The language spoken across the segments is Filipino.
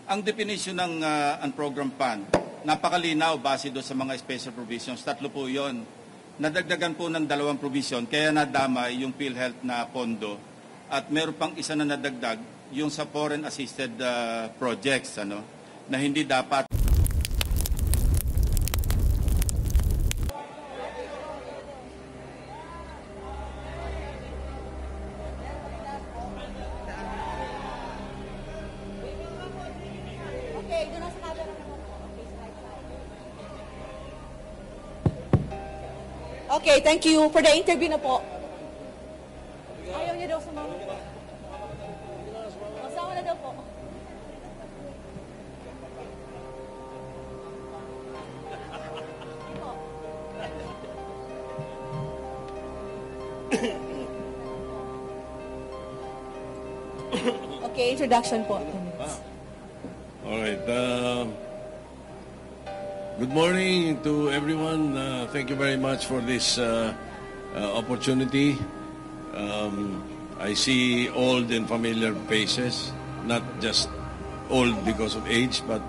Ang definition ng unprogrammed fund, napakalinaw base doon sa mga special provisions. 3 po yon. Nadagdagan po ng 2 provision, kaya nadamay yung PhilHealth na pondo. At meron pang isa na nadagdag, yung sa foreign assisted projects, na hindi dapat. Okay, thank you for the interview na po. Ayaw niya daw sumama. Masama na daw po. Okay, introduction po. All right. Good morning to everyone. Thank you very much for this opportunity. I see old and familiar faces, not just old because of age, but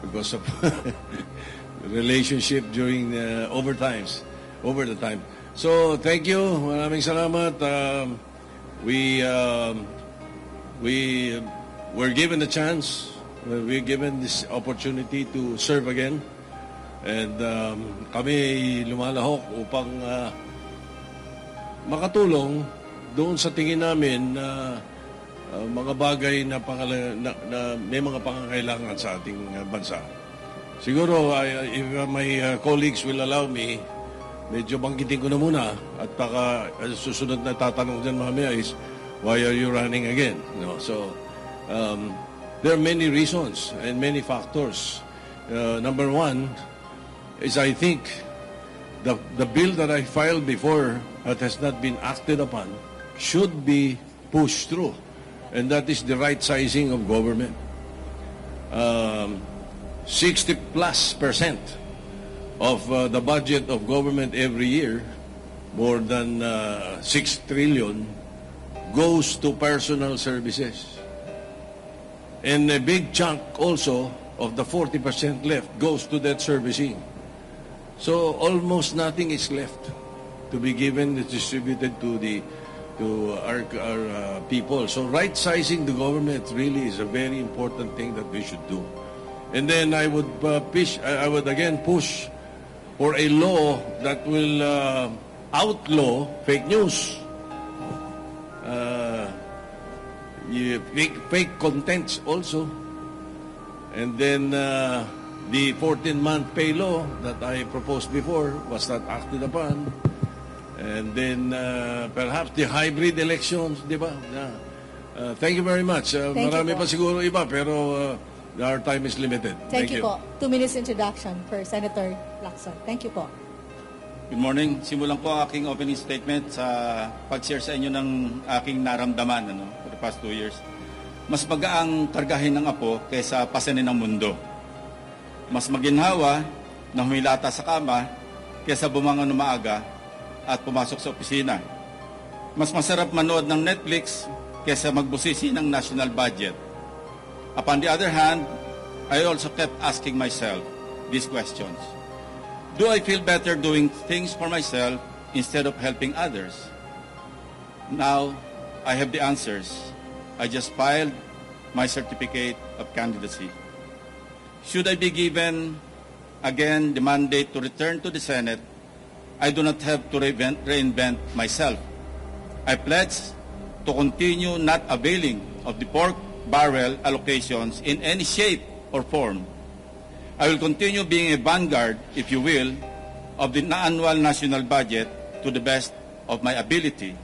because of relationship during over the time. So thank you. Maraming salamat. We were given a chance. We're given this opportunity to serve again. And kami lumalahok upang makatulong doon sa tingin namin na mga bagay na may mga pangangailangan sa ating bansa. Siguro, if my colleagues will allow me, medyo banggitin ko na muna at baka susunod na tatanong dyan mamaya is, why are you running again? So, there are many reasons and many factors. Number one is, I think, the bill that I filed before that has not been acted upon should be pushed through. And that is the right sizing of government. 60+% of the budget of government every year, more than 6 trillion, goes to personal services. And a big chunk also of the 40% left goes to debt servicing. So almost nothing is left to be given, distributed to our people. So right sizing the government really is a very important thing that we should do. And then I would again push for a law that will outlaw fake news. Fake contents also. And then the 14-month pay law that I proposed before was not acted upon. And then perhaps the hybrid elections, di ba? Thank you very much. Marami pa siguro iba, pero our time is limited. Thank you po. 2 minutes introduction for Senator Lacson. Thank you po. Good morning. Simulan ko ang aking opening statement sa pag-share sa inyo ng aking naramdaman for the past 2 years. Mas magaang kargahin ng apo kaysa pasanin ng mundo. Mas maginhawa na humilata sa kama kaysa bumangon ng maaga at pumasok sa opisina. Mas masarap manood ng Netflix kaysa magbusisi ng national budget. Upon the other hand, I also kept asking myself these questions. Do I feel better doing things for myself instead of helping others? Now, I have the answers. I just filed my certificate of candidacy. Should I be given again the mandate to return to the Senate, I do not have to reinvent myself. I pledge to continue not availing of the pork barrel allocations in any shape or form. I will continue being a vanguard, if you will, of the annual national budget to the best of my ability.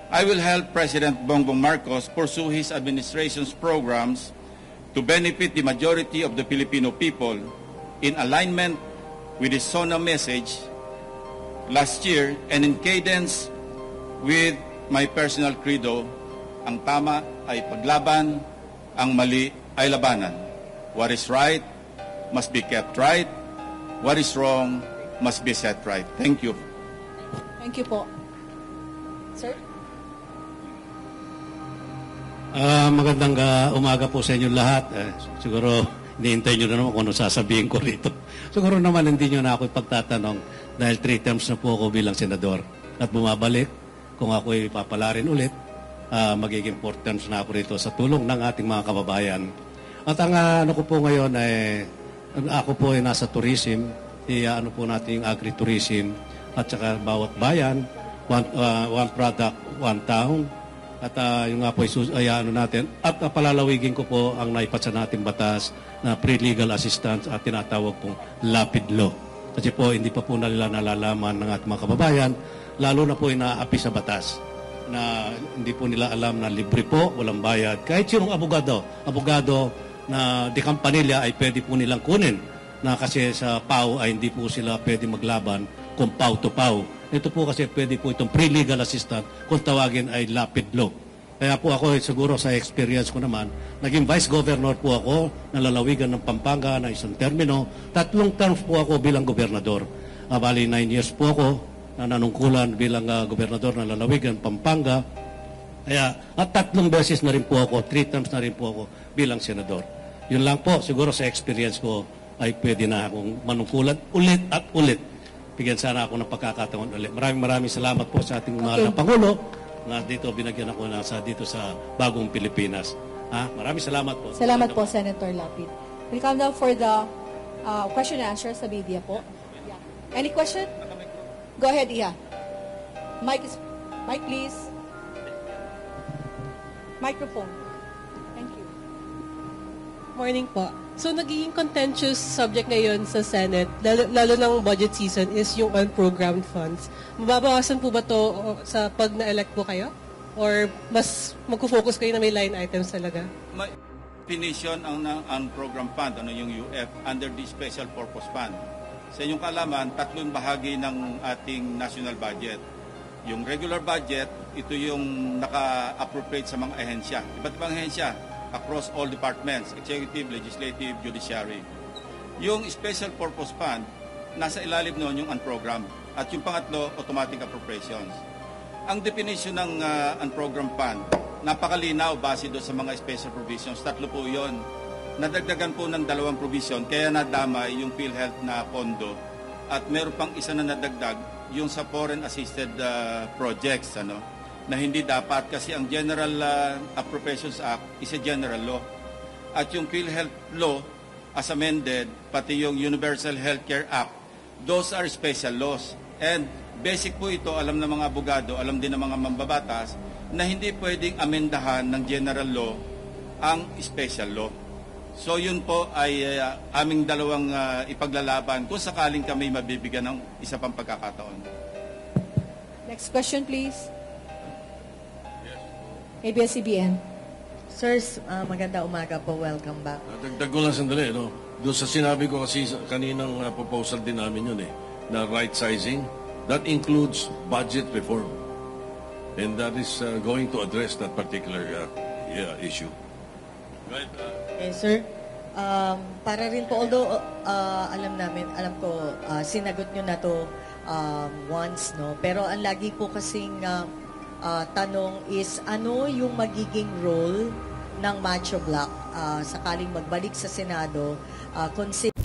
I will help President Bongbong Marcos pursue his administration's programs to benefit the majority of the Filipino people in alignment with his SONA message last year and in cadence with my personal credo, ang tama ay paglaban, ang mali ay labanan. What is right must be kept right. What is wrong must be set right. Thank you. Thank you po. Sir? Magandang umaga po sa inyo lahat. Siguro, iniintay nyo na naman kung ano sasabihin ko rito. Siguro naman hindi nyo na ako ipagtatanong dahil 3 terms na po ako bilang senador. At bumabalik, kung ako ipapalarin ulit, magiging 4 terms na ako rito sa tulong ng ating mga kababayan. At ang ano ko po ngayon ay, ako po ay nasa tourism, ano po natin yung agri-tourism, at saka bawat bayan, one product, one town. At yung nga po ay ano natin. At palalawigin ko po ang naipasa nating batas na pre-legal assistance at tinatawag pong lapid law. Kasi po hindi pa po nila nalalaman ng ating mga kababayan, lalo na po inaapi sa batas na hindi po nila alam na libre po, walang bayad. Kahit yung abogado na di kampanilya ay pwede po nilang kunin na kasi sa PAW ay hindi po sila pwede maglaban kung PAW to PAW. Ito po kasi pwede po itong pre-legal assistant kung tawagin ay lapid law. Kaya po ako siguro sa experience ko naman, naging vice governor po ako ng lalawigan ng Pampanga na isang termino. 3 terms po ako bilang gobernador. Bali 9 years po ako na nanungkulan bilang gobernador ng lalawigan Pampanga. Kaya at 3 beses na rin po ako, 3 terms na rin po ako bilang senador. Yun lang po, siguro sa experience ko ay pwede na akong manungkulan ulit at ulit. Bigyan sana ako ng pagkakataon ulit. Maraming salamat po sa ating mga Pangulo na dito binagyan ako dito sa bagong Pilipinas. Maraming salamat po. Salamat po, Senator Lapid. We'll come now for the question and answer sa media po. Yeah. Any question? Go ahead, Iha. Mic, please. Microphone. Thank you. Morning po. So, nagiging contentious subject ngayon sa Senate, lalo ng budget season, is yung unprogrammed funds. Mababawasan po ba to sa pag na-elect po kayo? Or mas magpo-focus kayo na may line items talaga? May definition ang unprogrammed fund, yung UF, under the Special Purpose Fund. Sa inyong kaalaman, 3 bahagi ng ating national budget. Yung regular budget, ito yung naka-appropriate sa mga ahensya. Iba't ibang ahensya across all departments, executive, legislative, judiciary. Yung Special Purpose Fund, nasa ilalim noon yung unprogrammed. At yung pangatlo, automatic appropriations. Ang definition ng unprogrammed fund, napakalinaw base doon sa mga special provisions. 3 po yun. Nadagdagan po ng 2 provision, kaya nadamay yung PhilHealth na pondo. At meron pang isa na nadagdag, yung sa foreign assisted projects, na hindi dapat kasi ang General Appropriations Act is a general law. At yung PhilHealth Law, as amended, pati yung Universal Healthcare Act, those are special laws. And basic po ito, alam ng mga abogado, alam din ng mga mambabatas, na hindi pwedeng amendahan ng general law ang special law. So yun po ay aming dalawang ipaglalaban kung sakaling kami mabibigyan ng isa pang pagkakataon. Next question, please. ABS-CBN. Sirs, maganda umaga po. Welcome back. Dagdag ko lang sandali, no? Doon sa sinabi ko kasi kaninang proposal din namin yun na right sizing, that includes budget reform. And that is going to address that particular issue. Right? Sir, para rin po, although alam ko, sinagot nyo na to once, no? Pero ang lagi po kasing tanong is, ano yung magiging role ng Macho Black sakaling magbalik sa Senado, consider